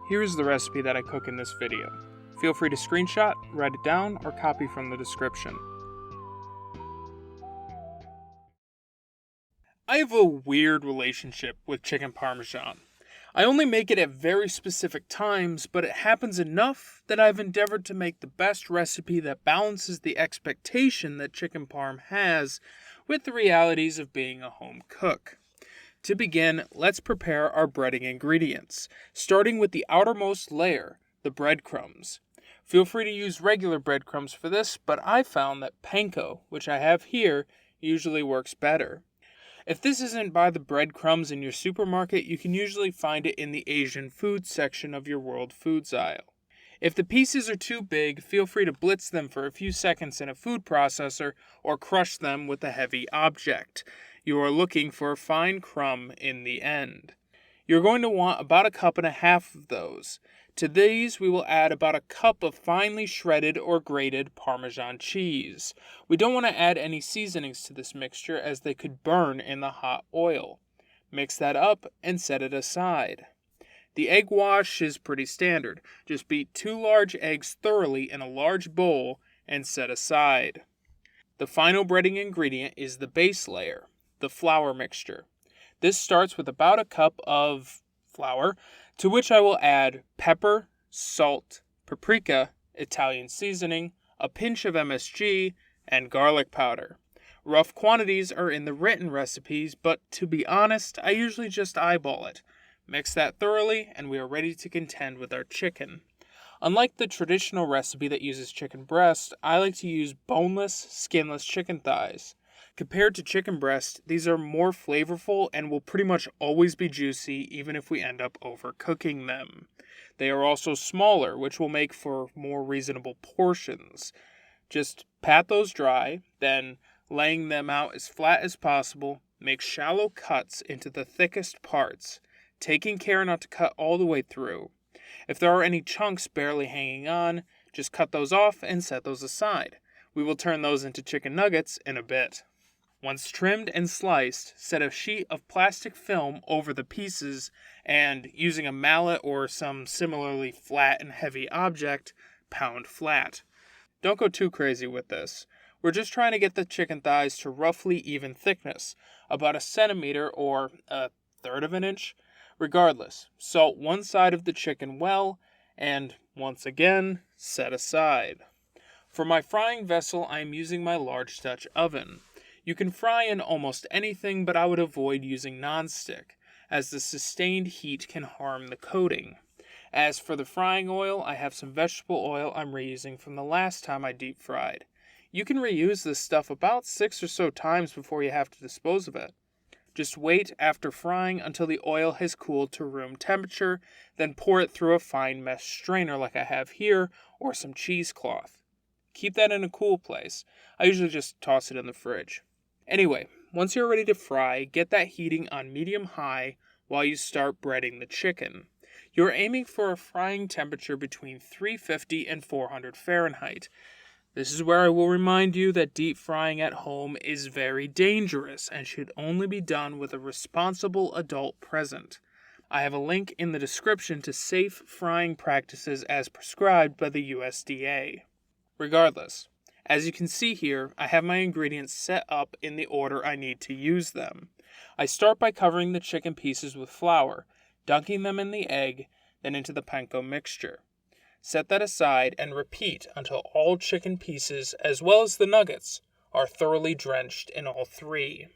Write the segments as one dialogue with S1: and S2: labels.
S1: Here is the recipe that I cook in this video. Feel free to screenshot, write it down, or copy from the description. I have a weird relationship with chicken parmesan. I only make it at very specific times, but it happens enough that I've endeavored to make the best recipe that balances the expectation that chicken parm has with the realities of being a home cook. To begin, let's prepare our breading ingredients, starting with the outermost layer, the breadcrumbs. Feel free to use regular breadcrumbs for this, but I found that panko, which I have here, usually works better. If this isn't by the breadcrumbs in your supermarket, you can usually find it in the Asian food section of your World Foods aisle. If the pieces are too big, feel free to blitz them for a few seconds in a food processor or crush them with a heavy object. You are looking for a fine crumb in the end. You're going to want about 1.5 cups of those. To these, we will add about 1 cup of finely shredded or grated Parmesan cheese. We don't want to add any seasonings to this mixture as they could burn in the hot oil. Mix that up and set it aside. The egg wash is pretty standard. Just beat 2 large eggs thoroughly in a large bowl and set aside. The final breading ingredient is the base layer, the flour mixture. This starts with about 1 cup of flour, to which I will add pepper, salt, paprika, Italian seasoning, a pinch of MSG, and garlic powder. Rough quantities are in the written recipes, but to be honest, I usually just eyeball it. Mix that thoroughly, and we are ready to contend with our chicken. Unlike the traditional recipe that uses chicken breast, I like to use boneless, skinless chicken thighs. Compared to chicken breast, these are more flavorful and will pretty much always be juicy even if we end up overcooking them. They are also smaller, which will make for more reasonable portions. Just pat those dry, then laying them out as flat as possible, make shallow cuts into the thickest parts, taking care not to cut all the way through. If there are any chunks barely hanging on, just cut those off and set those aside. We will turn those into chicken nuggets in a bit. Once trimmed and sliced, set a sheet of plastic film over the pieces and, using a mallet or some similarly flat and heavy object, pound flat. Don't go too crazy with this. We're just trying to get the chicken thighs to roughly even thickness, about 1 centimeter or 1/3 of an inch. Regardless, salt one side of the chicken well, and once again, set aside. For my frying vessel, I am using my large Dutch oven. You can fry in almost anything, but I would avoid using nonstick, as the sustained heat can harm the coating. As for the frying oil, I have some vegetable oil I'm reusing from the last time I deep fried. You can reuse this stuff about 6 or so times before you have to dispose of it. Just wait after frying until the oil has cooled to room temperature, then pour it through a fine mesh strainer like I have here, or some cheesecloth. Keep that in a cool place. I usually just toss it in the fridge. Anyway, once you're ready to fry, get that heating on medium-high while you start breading the chicken. You're aiming for a frying temperature between 350 and 400 Fahrenheit. This is where I will remind you that deep frying at home is very dangerous and should only be done with a responsible adult present. I have a link in the description to safe frying practices as prescribed by the USDA. Regardless, as you can see here, I have my ingredients set up in the order I need to use them. I start by covering the chicken pieces with flour, dunking them in the egg, then into the panko mixture. Set that aside and repeat until all chicken pieces, as well as the nuggets, are thoroughly drenched in all 3.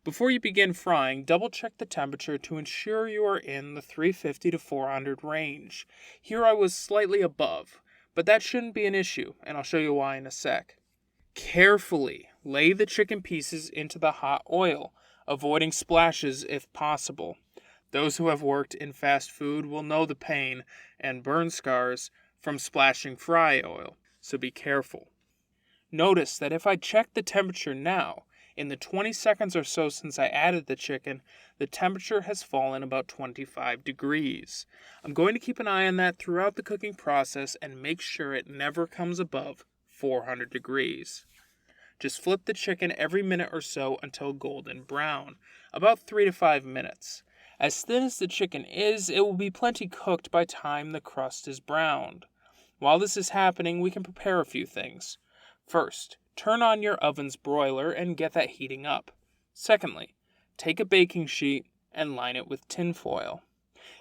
S1: Before you begin frying, double check the temperature to ensure you are in the 350 to 400 range. Here I was slightly above, but that shouldn't be an issue, and I'll show you why in a sec. Carefully lay the chicken pieces into the hot oil, avoiding splashes if possible. Those who have worked in fast food will know the pain and burn scars from splashing fry oil, so be careful. Notice that if I check the temperature now, in the 20 seconds or so since I added the chicken, the temperature has fallen about 25 degrees. I'm going to keep an eye on that throughout the cooking process and make sure it never comes above 400 degrees. Just flip the chicken every minute or so until golden brown, about 3 to 5 minutes. As thin as the chicken is, it will be plenty cooked by time the crust is browned. While this is happening, we can prepare a few things. First, turn on your oven's broiler and get that heating up. Secondly, take a baking sheet and line it with tin foil.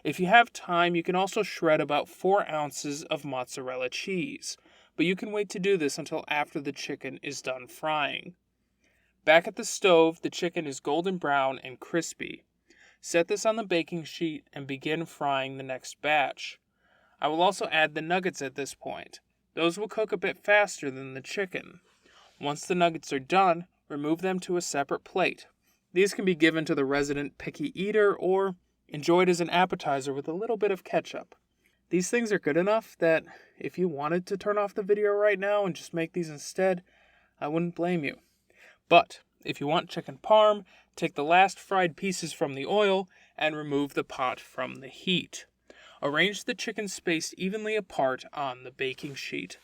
S1: If you have time, you can also shred about 4 ounces of mozzarella cheese, but you can wait to do this until after the chicken is done frying. Back at the stove, the chicken is golden brown and crispy. Set this on the baking sheet and begin frying the next batch. I will also add the nuggets at this point. Those will cook a bit faster than the chicken. Once the nuggets are done, remove them to a separate plate. These can be given to the resident picky eater or enjoyed as an appetizer with a little bit of ketchup. These things are good enough that if you wanted to turn off the video right now and just make these instead, I wouldn't blame you. But if you want chicken parm, take the last fried pieces from the oil and remove the pot from the heat. Arrange the chicken spaced evenly apart on the baking sheet.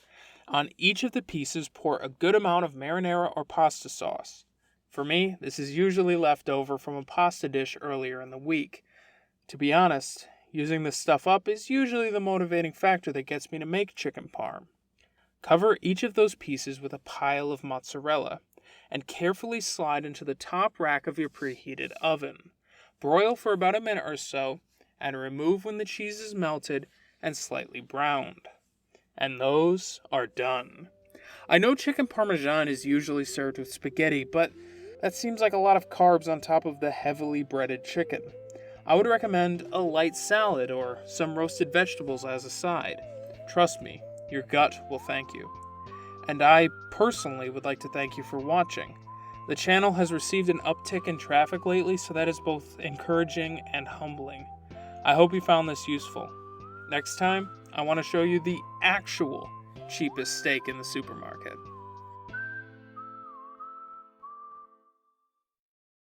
S1: On each of the pieces, pour a good amount of marinara or pasta sauce. For me, this is usually left over from a pasta dish earlier in the week. To be honest, using this stuff up is usually the motivating factor that gets me to make chicken parm. Cover each of those pieces with a pile of mozzarella and carefully slide into the top rack of your preheated oven. Broil for about a minute or so and remove when the cheese is melted and slightly browned. And those are done. I know chicken parmesan is usually served with spaghetti, but that seems like a lot of carbs on top of the heavily breaded chicken. I would recommend a light salad or some roasted vegetables as a side. Trust me, your gut will thank you. And I personally would like to thank you for watching. The channel has received an uptick in traffic lately, so that is both encouraging and humbling. I hope you found this useful. Next time, I want to show you the actual cheapest steak in the supermarket.